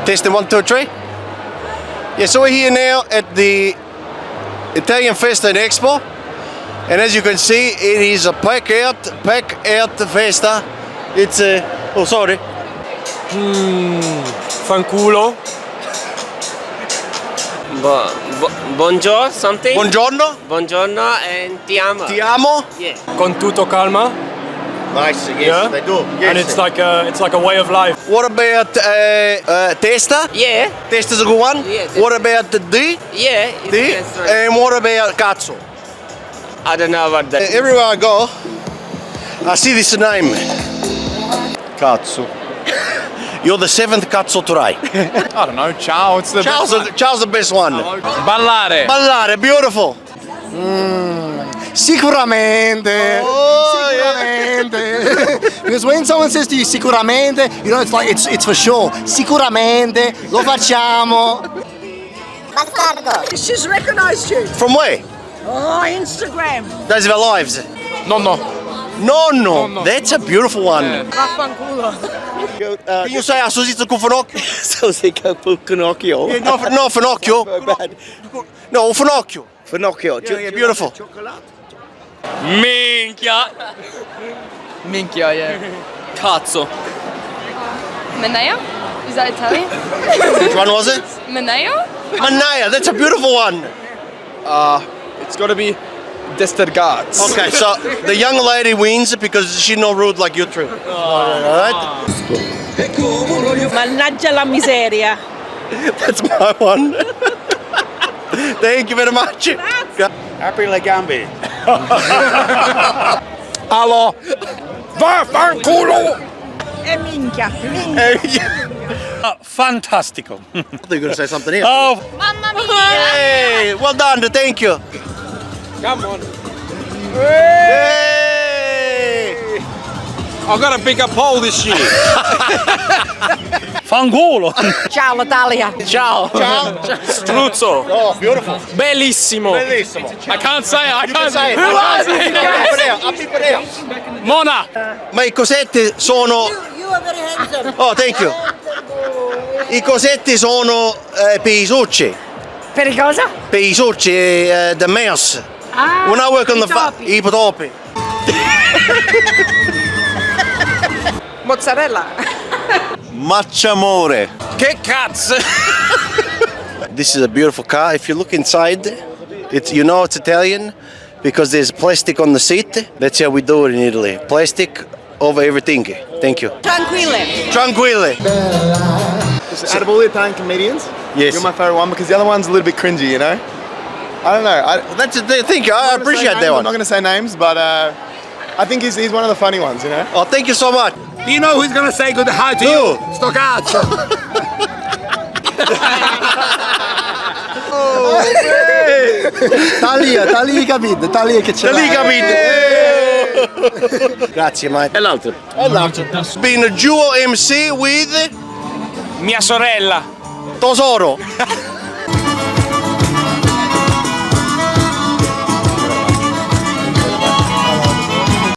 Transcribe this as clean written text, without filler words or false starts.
Testing 1, 2, 3. Yeah, so we're here now at the Italian Festa Expo, and as you can see, it is a pack out festa. It's oh sorry. Fanculo. Buongiorno, something. Buongiorno. Buongiorno and ti amo. Ti amo. Yeah. Con tutto calma. Nice. Yes, Yeah? they do. Yes. And it's like a way of life. What about testa? Yeah. Testa's a good one. Yeah, What about the di? Yeah. It's Di? restaurant. And what about cazzo? I don't know what that. Everywhere I go, I see this name. Cazzo. You're the 7th cazzo try. I don't know, ciao, it's the Charles the best one. Ballare. Ballare, beautiful. Sicuramente. Oh, Sicuramente. Because when someone says to you sicuramente, you know it's like it's for sure. Sicuramente, lo facciamo. Bastardo. She's recognized you. From where? Oh, Instagram. Days of our lives. Nonno. Nonno. That's a beautiful one. Vaffanculo. Can you say Susito Cufanocchio? Sausica Pucconocchio. No, Finocchio. No, Finocchio. Finocchio. Yeah, beautiful. Minchia. Minchia, yeah. Cazzo. Maneo? Is that Italian? Which one was it? Maneo? Manaya, that's a beautiful one. It's gotta be Destergaz. Okay, so the young lady wins because she's not rude like you two. Alright? Mannaggia la miseria. That's my one. Thank you very much. Apri le gambe. Allo. Vaffanculo. E minchia. Fantastico. I thought you were going to say something else. Oh, Mamma mia! Hey, well done, thank you. Come on. Hey! I've got a bigger pole this year. fanculo. Ciao Natalia. Ciao. Struzzo. Oh, beautiful. Bellissimo. Bellissimo. I can't say it. I can't Say say it. it. Mona. Ma i cosetti sono... You are very handsome. Oh, thank you. I cosetti sono per i succi. Per il cosa? Per i succi, the mouse. Ah, When I work on the i topi. Mozzarella. Macciamore. Che cazzo. This is a beautiful car. If you look inside, it's it's Italian because there's plastic on the seat. That's how we do it in Italy. Plastic over everything. Thank you. Tranquille. Tranquille. Out of all the Italian comedians, Yes. you're my favorite one because the other one's a little bit cringy, you know? I don't know. That's the thing. I appreciate that I'm one. not going to say names, but I think he's one of the funny ones, you know? Oh, thank you so much. Do you know who's gonna say good hi to you? Sto cazzo. Tagli capito, tagli che c'è. Lì capito. Grazie, Mike. E l'altro? It's been a duo MC with Mia sorella. Tosoro.